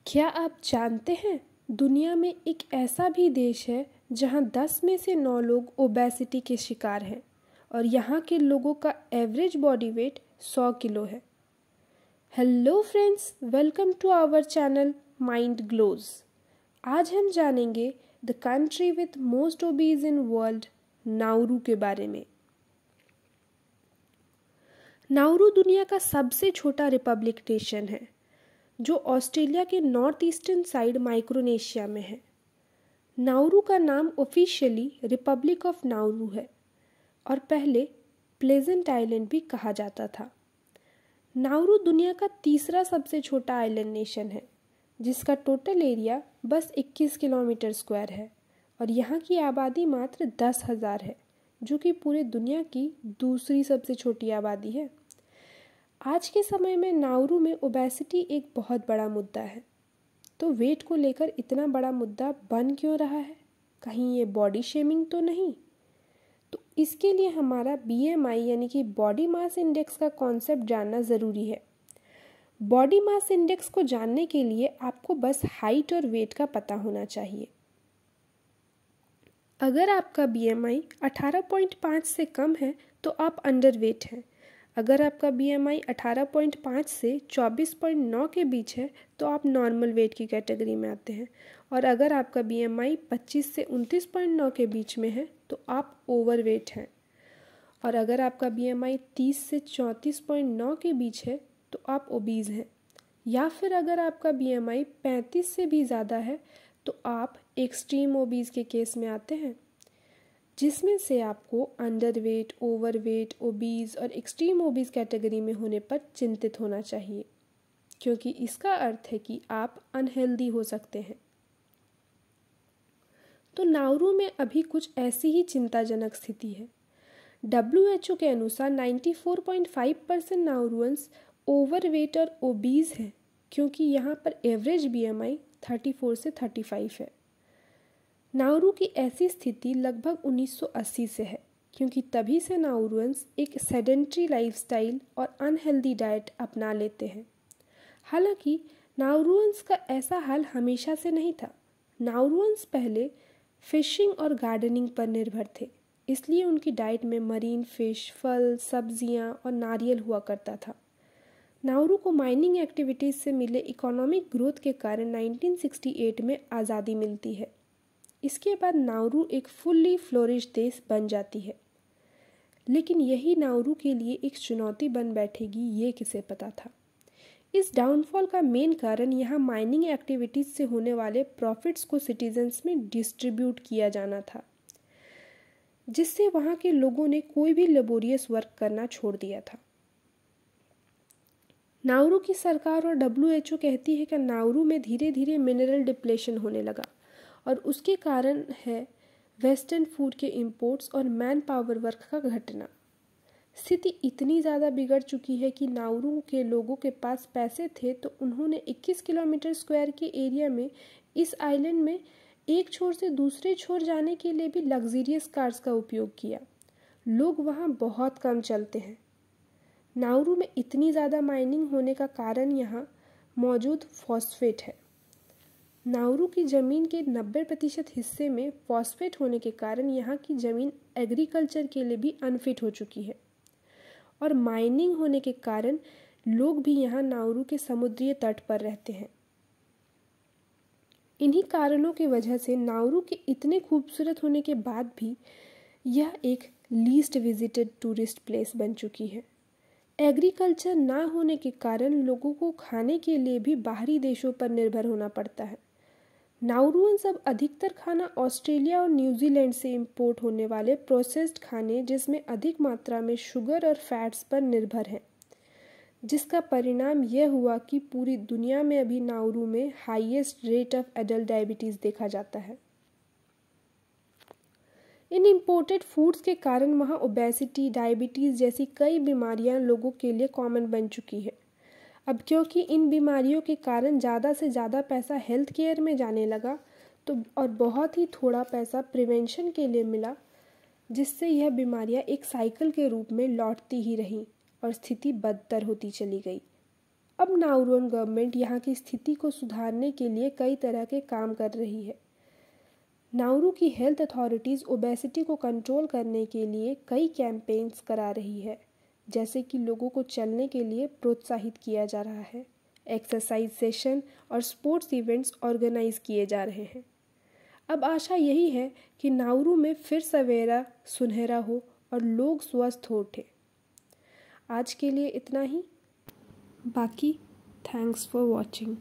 क्या आप जानते हैं दुनिया में एक ऐसा भी देश है जहां 10 में से 9 लोग ओबेसिटी के शिकार हैं और यहाँ के लोगों का एवरेज बॉडी वेट 100 किलो है। Hello friends, welcome to our channel mind glows. आज हम जानेंगे the country with most obese in world, Nauru के बारे में। नाउरू दुनिया का सबसे छोटा रिपब्लिक नेशन है जो ऑस्ट्रेलिया के नॉर्थ ईस्टर्न साइड माइक्रोनेशिया में है। नाउरू का नाम ऑफिशियली रिपब्लिक ऑफ नाउरू है और पहले प्लेजेंट आइलैंड भी कहा जाता था। नाउरू दुनिया का तीसरा सबसे छोटा आइलैंड नेशन है जिसका टोटल एरिया बस 21 किलोमीटर स्क्वायर है और यहाँ की आबादी मात्र 10,000 है, जो कि पूरे दुनिया की दूसरी सबसे छोटी आबादी है। आज के समय में नाउरू में ओबेसिटी एक बहुत बड़ा मुद्दा है। तो वेट को लेकर इतना बड़ा मुद्दा बन क्यों रहा है? कहीं ये बॉडी शेमिंग तो नहीं? तो इसके लिए हमारा BMI यानी कि बॉडी मास इंडेक्स का कॉन्सेप्ट जानना ज़रूरी है। बॉडी मास इंडेक्स को जानने के लिए आपको बस हाइट और वेट का पता होना चाहिए। अगर आपका BMI 18.5 से कम है तो आप अंडर वेट हैं। अगर आपका BMI 18.5 से 24.9 के बीच है तो आप नॉर्मल वेट की कैटेगरी में आते हैं और अगर आपका BMI 25 से 29.9 के बीच में है तो आप ओवरवेट हैं और अगर आपका BMI 30 से 34.9 के बीच है तो आप ओबीज़ हैं, या फिर अगर आपका BMI 35 से भी ज़्यादा है तो आप एक्सट्रीम ओबीज़ के केस में आते हैं, जिसमें से आपको अंडरवेट, ओवरवेट, ओबीज़ और एक्सट्रीम ओबीज़ कैटेगरी में होने पर चिंतित होना चाहिए, क्योंकि इसका अर्थ है कि आप अनहेल्दी हो सकते हैं। तो नाउरू में अभी कुछ ऐसी ही चिंताजनक स्थिति है। WHO के अनुसार 94.5% नाउरूअंस ओवरवेट और ओबीज़ हैं, क्योंकि यहाँ पर एवरेज BMI 34 से 35 है। नाउरू की ऐसी स्थिति लगभग 1980 से है, क्योंकि तभी से नाउरूअंस एक सेडेंट्री लाइफस्टाइल और अनहेल्दी डाइट अपना लेते हैं। हालांकि नाउरूअंस का ऐसा हाल हमेशा से नहीं था। नाउरूअंस पहले फिशिंग और गार्डनिंग पर निर्भर थे, इसलिए उनकी डाइट में मरीन फिश, फल, सब्जियां और नारियल हुआ करता था। नाउरू को माइनिंग एक्टिविटीज़ से मिले इकोनॉमिक ग्रोथ के कारण 1968 में आज़ादी मिलती है। इसके बाद नाउरू एक फुल्ली फ्लोरिश देश बन जाती है, लेकिन यही नाउरू के लिए एक चुनौती बन बैठेगी, ये किसे पता था। इस डाउनफॉल का मेन कारण यहाँ माइनिंग एक्टिविटीज़ से होने वाले प्रॉफिट्स को सिटीजन्स में डिस्ट्रीब्यूट किया जाना था, जिससे वहाँ के लोगों ने कोई भी लेबोरियस वर्क करना छोड़ दिया था। नाउरू की सरकार और WHO कहती है कि नाउरू में धीरे धीरे मिनरल डिप्लेशन होने लगा और उसके कारण है वेस्टर्न फूड के इंपोर्ट्स और मैन पावर वर्क का घटना। स्थिति इतनी ज़्यादा बिगड़ चुकी है कि नाउरू के लोगों के पास पैसे थे तो उन्होंने 21 किलोमीटर स्क्वायर के एरिया में इस आइलैंड में एक छोर से दूसरे छोर जाने के लिए भी लग्जरियस कार्स का उपयोग किया। लोग वहाँ बहुत कम चलते हैं। नाउरू में इतनी ज़्यादा माइनिंग होने का कारण यहाँ मौजूद फॉस्फेट है। नाउरू की ज़मीन के 90% हिस्से में फॉस्फेट होने के कारण यहाँ की ज़मीन एग्रीकल्चर के लिए भी अनफिट हो चुकी है और माइनिंग होने के कारण लोग भी यहाँ नाउरू के समुद्री तट पर रहते हैं। इन्हीं कारणों की वजह से नाउरू के इतने खूबसूरत होने के बाद भी यह एक लीस्ट विजिटेड टूरिस्ट प्लेस बन चुकी है। एग्रीकल्चर ना होने के कारण लोगों को खाने के लिए भी बाहरी देशों पर निर्भर होना पड़ता है। नाउरूअंस अब अधिकतर खाना ऑस्ट्रेलिया और न्यूजीलैंड से इंपोर्ट होने वाले प्रोसेस्ड खाने, जिसमें अधिक मात्रा में शुगर और फैट्स पर निर्भर हैं, जिसका परिणाम यह हुआ कि पूरी दुनिया में अभी नाउरू में highest rate of adult diabetes देखा जाता है। इन इम्पोर्टेड फूड्स के कारण वहाँ ओबेसिटी, डायबिटीज़ जैसी कई बीमारियाँ लोगों के लिए कॉमन बन चुकी है। अब क्योंकि इन बीमारियों के कारण ज़्यादा से ज़्यादा पैसा हेल्थ केयर में जाने लगा तो और बहुत ही थोड़ा पैसा प्रिवेंशन के लिए मिला, जिससे यह बीमारियां एक साइकिल के रूप में लौटती ही रहीं और स्थिति बदतर होती चली गई। अब नाउरुन गवर्नमेंट यहाँ की स्थिति को सुधारने के लिए कई तरह के काम कर रही है। नाउरू की हेल्थ अथॉरिटीज़ ओबेसिटी को कंट्रोल करने के लिए कई कैंपेन्स करा रही है, जैसे कि लोगों को चलने के लिए प्रोत्साहित किया जा रहा है, एक्सरसाइज सेशन और स्पोर्ट्स इवेंट्स ऑर्गेनाइज किए जा रहे हैं। अब आशा यही है कि नाउरू में फिर सवेरा सुनहरा हो और लोग स्वस्थ हो उठे। आज के लिए इतना ही। बाकी थैंक्स फॉर वॉचिंग।